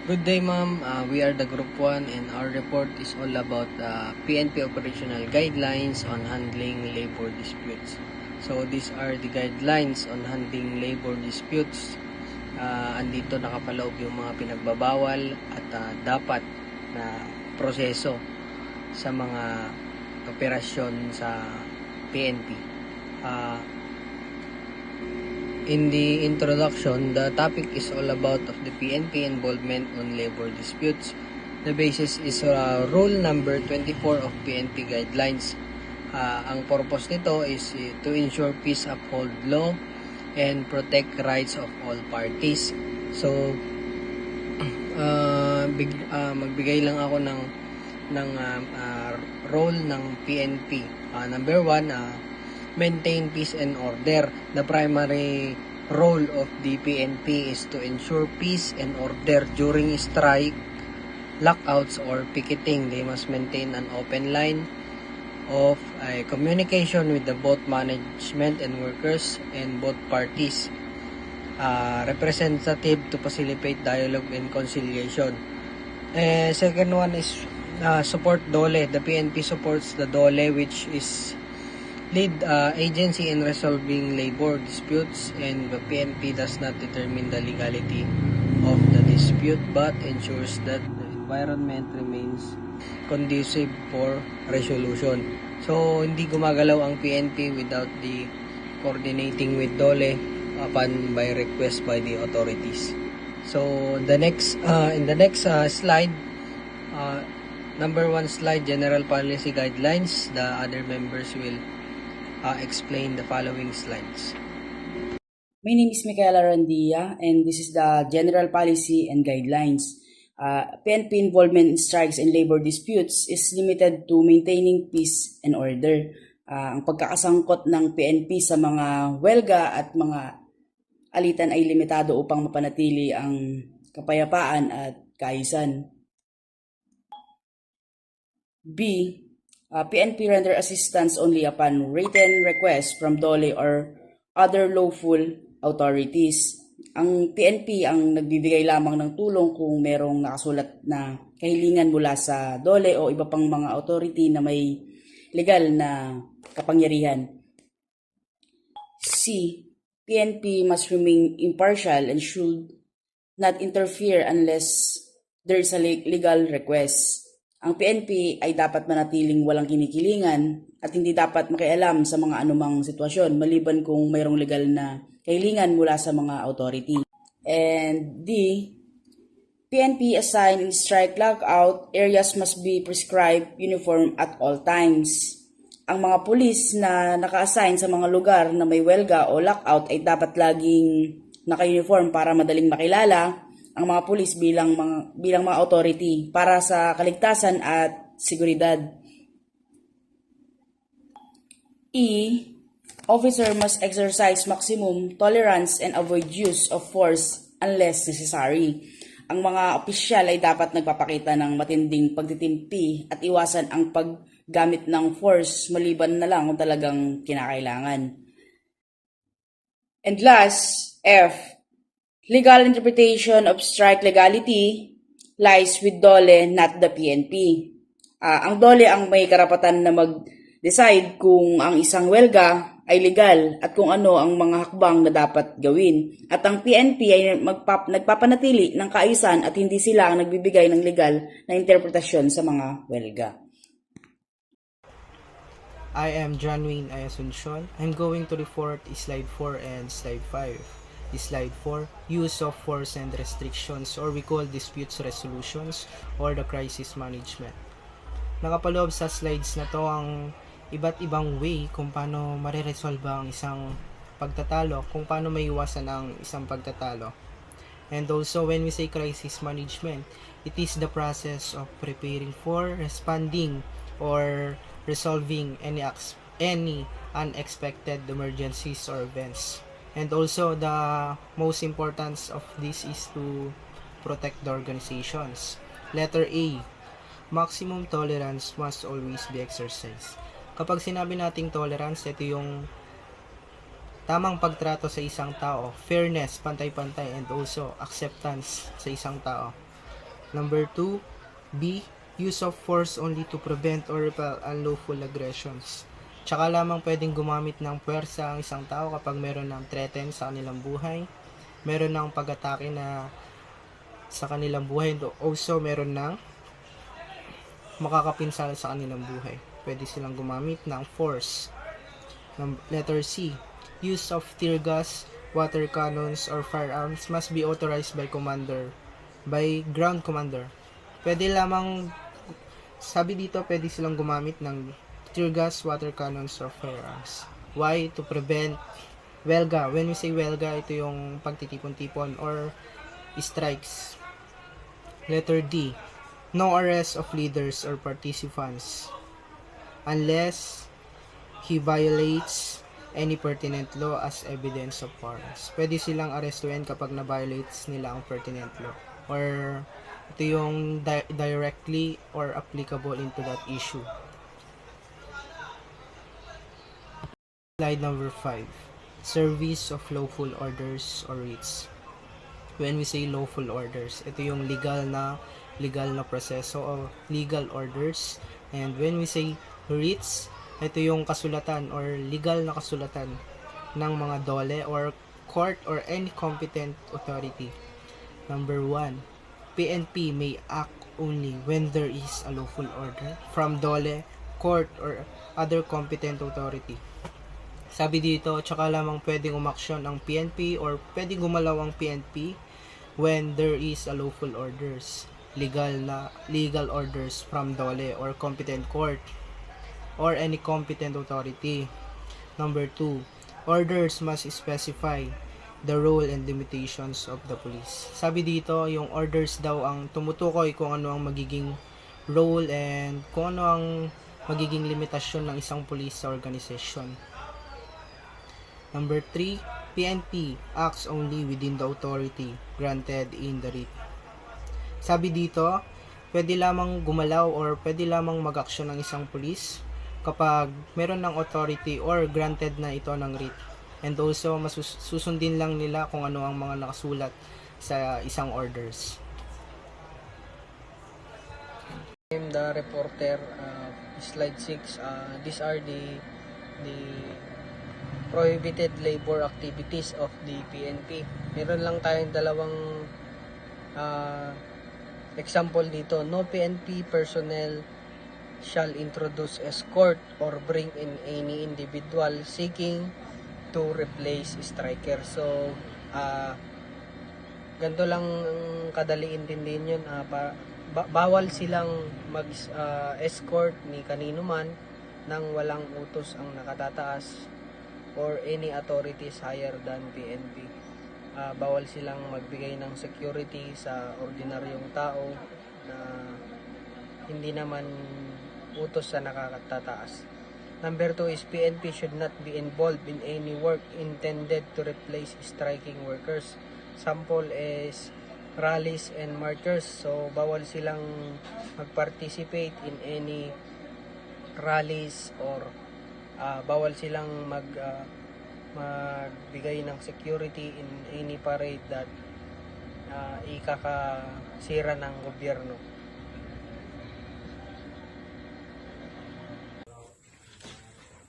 Good day, ma'am. We are the Group 1 and our report is all about PNP operational guidelines on handling labor disputes. So, these are the guidelines on handling labor disputes. Andito nakapaloob yung mga pinagbabawal at dapat na proseso sa mga operasyon sa PNP. In the introduction, the topic is all about of the PNP involvement on labor disputes. The basis is rule number 24 of PNP guidelines. Ang purpose nito is to ensure peace, uphold law, and protect rights of all parties. So, magbigay lang ako ng role ng PNP. Number 1, maintain peace and order. The primary role of the PNP is to ensure peace and order during strike, lockouts, or picketing. They must maintain an open line of communication with the both management and workers and both parties. Representative to facilitate dialogue and conciliation. Second one is support DOLE. The PNP supports the DOLE, which is lead agency in resolving labor disputes, and the PNP does not determine the legality of the dispute but ensures that the environment remains conducive for resolution. So, hindi gumagalaw ang PNP without the coordinating with DOLE upon by request by the authorities. So, the next in the next slide, number 1 slide, general policy guidelines. The other members will explain the following slides. My name is Michaela Randia, and this is the General Policy and Guidelines. PNP involvement in strikes and labor disputes is limited to maintaining peace and order. Ang pagkakasangkot ng PNP sa mga welga at mga alitan ay limitado upang mapanatili ang kapayapaan at kaayusan. B. PNP render assistance only upon written request from DOLE or other lawful authorities. Ang PNP ang nagbibigay lamang ng tulong kung merong nakasulat na kahilingan mula sa DOLE o iba pang mga authority na may legal na kapangyarihan. C. PNP must remain impartial and should not interfere unless there is a legal request. Ang PNP ay dapat manatiling walang kinikilingan at hindi dapat makialam sa mga anumang sitwasyon maliban kung mayroong legal na kahilingan mula sa mga authority. And D. PNP assign in strike lockout areas must be prescribed uniform at all times. Ang mga pulis na naka-assign sa mga lugar na may welga o lockout ay dapat laging naka-uniform para madaling makilala ang mga pulis bilang mga authority para sa kaligtasan at seguridad. E. Officer must exercise maximum tolerance and avoid use of force unless necessary. Ang mga opisyal ay dapat nagpapakita ng matinding pagtitimpi at iwasan ang paggamit ng force maliban na lang kung talagang kinakailangan. And last, F. Legal interpretation of strike legality lies with DOLE, not the PNP. Ang DOLE ang may karapatan na mag-decide kung ang isang welga ay legal at kung ano ang mga hakbang na dapat gawin. At ang PNP ay nagpapanatili ng kaayusan at hindi sila ang nagbibigay ng legal na interpretasyon sa mga welga. I am John Wayne Ayasuncion. I'm going to report slide 4 and slide 5. Slide 4, use of force and restrictions, or we call disputes resolutions or the crisis management. Nakapaloob sa slides na to ang iba't ibang way kung paano mariresolve ang isang pagtatalo, kung paano maiwasan ang isang pagtatalo. And also, when we say crisis management, it is the process of preparing for, responding, or resolving any unexpected emergencies or events. And also, the most importance of this is to protect the organizations. Letter A, maximum tolerance must always be exercised. Kapag sinabi nating tolerance, ito yung tamang pagtrato sa isang tao, fairness, pantay-pantay, and also acceptance sa isang tao. Number 2, B. Use of force only to prevent or repel unlawful aggressions. Tsaka lamang pwedeng gumamit ng puwersa ang isang tao kapag meron ng threaten sa kanilang buhay, meron ng pag-atake na sa kanilang buhay, also meron ng makakapinsala sa kanilang buhay. Pwede silang gumamit ng force. Letter C. Use of tear gas, water cannons, or firearms must be authorized by ground commander. Pwede lamang, sabi dito, pwede silang gumamit ng tear gas, water cannons, or firearms. Why? To prevent welga. When we say welga, ito yung pagtitipon-tipon or strikes. Letter D. No arrest of leaders or participants unless he violates any pertinent law as evidence of warrants. Pwede silang arestuhin kapag na-violates nila ang pertinent law, or ito yung directly or applicable into that issue. Slide number 5. Service of lawful orders or writs. When we say lawful orders, ito yung legal na proseso o legal orders. And when we say writs, ito yung kasulatan or legal na kasulatan ng mga dole or court or any competent authority. Number 1, PNP may act only when there is a lawful order from dole, court, or other competent authority. Sabi dito, tsaka lamang pwedeng umaksyon ang PNP or pwedeng gumalaw ang PNP when there is a lawful orders, legal orders from dole or competent court or any competent authority. Number 2, orders must specify the role and limitations of the police. Sabi dito, yung orders daw ang tumutukoy kung ano ang magiging role and kung ano ang magiging limitasyon ng isang police sa organization. Number 3, PNP acts only within the authority granted in the writ. Sabi dito, pwede lamang gumalaw or pwede lamang mag-aksyon ng isang police kapag meron ng authority or granted na ito ng writ. And also, susundin lang nila kung ano ang mga nakasulat sa isang orders. I'm the reporter, slide 6. These are the prohibited labor activities of the PNP. Meron lang tayong dalawang example dito. No PNP personnel shall introduce, escort, or bring in any individual seeking to replace striker. So, ganito lang kadali intindihin yun. Bawal silang mag-escort ni kanino man nang walang utos ang nakatataas or any authorities higher than PNP. Bawal silang magbigay ng security sa ordinaryong tao na hindi naman utos sa nakatataas. Number 2 is PNP should not be involved in any work intended to replace striking workers. Sample is rallies and marchers. So, bawal silang mag-participate in any rallies or bawal silang magbigay ng security in any parade that ikakasira ng gobyerno.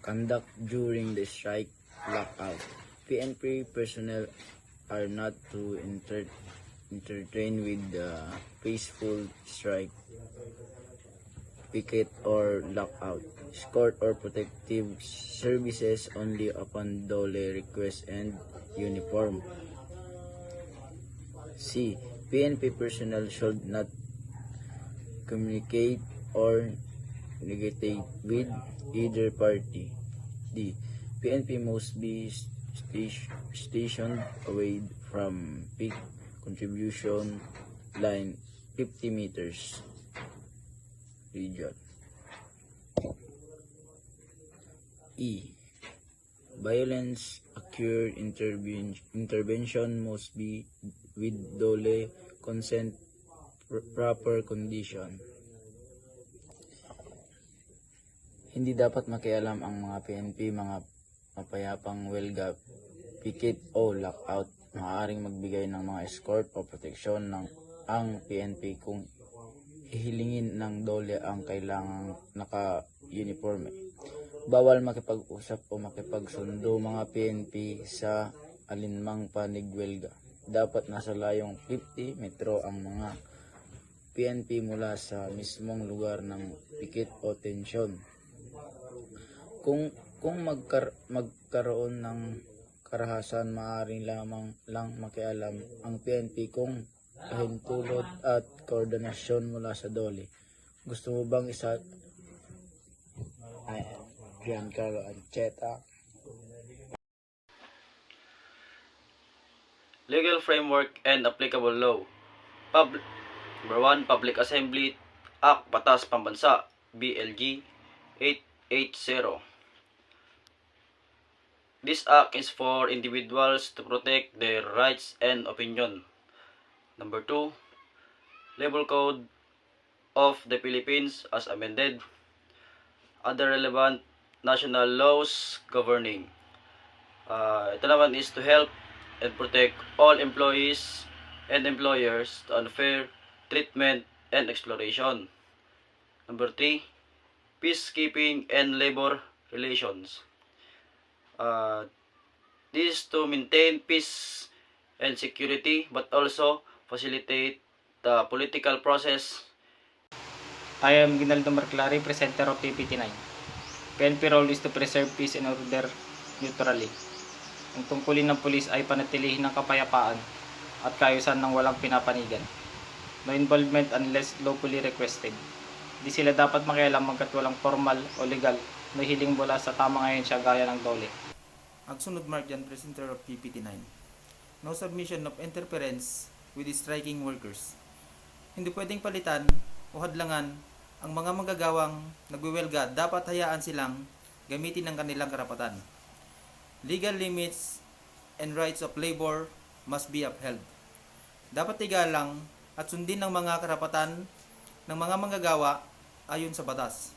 Conduct during the strike lockout. PNP personnel are not to entertain with the peaceful strike, picket, or lockout. Escort or protective services only upon dole request and uniform. C. PNP personnel should not communicate or negotiate with either party. D. PNP must be stationed away from peak contribution line 50 meters region. E. Violence occurred intervention must be with dole consent proper condition. Hindi dapat makialam ang mga PNP, mga mapayapang welga, picket o lockout. Maaaring magbigay ng mga escort o proteksyon ng ang PNP kung hihilingin ng dole ang kailangang naka-uniforme. Bawal makipag-usap o makipagsundo mga PNP sa alinmang panigwelga. Dapat nasa layong 50 metro ang mga PNP mula sa mismong lugar ng pikit o tensyon. Kung magkaroon ng karahasan, maaaring lamang lang makialam ang PNP kung pahintulot at koordinasyon mula sa dole. Gusto mo bang isa? I am Giancarlo Ancheta. Legal framework and applicable law. Number 1, Public Assembly Act, Batas Pambansa, BLG 880. This act is for individuals to protect their rights and opinion. Number 2, Labor Code of the Philippines as amended. Other relevant national laws governing. Ito naman is to help and protect all employees and employers to unfair treatment and exploration. Number 3, Peacekeeping and labor relations. This is to maintain peace and security but also facilitate the political process. I am Ginaldo Marclari, presenter of PPT-9. PNP role is to preserve peace and order neutrally. Ang tungkulin ng pulis ay panatilihin ng kapayapaan at kaayusan ng walang pinapanigan. No involvement unless lawfully requested. Di sila dapat makialam hanggat walang formal o legal na hiling mula sa tamang ahensya gaya ng dole. Agsunod Mark Jan, presenter of PPT-9. No submission of interference with the striking workers. Hindi pwedeng palitan o hadlangan ang mga manggagawang nagwiwelga, dapat hayaan silang gamitin ang kanilang karapatan. Legal limits and rights of labor must be upheld. Dapat igalang at sundin ng mga karapatan ng mga manggagawa ayon sa batas.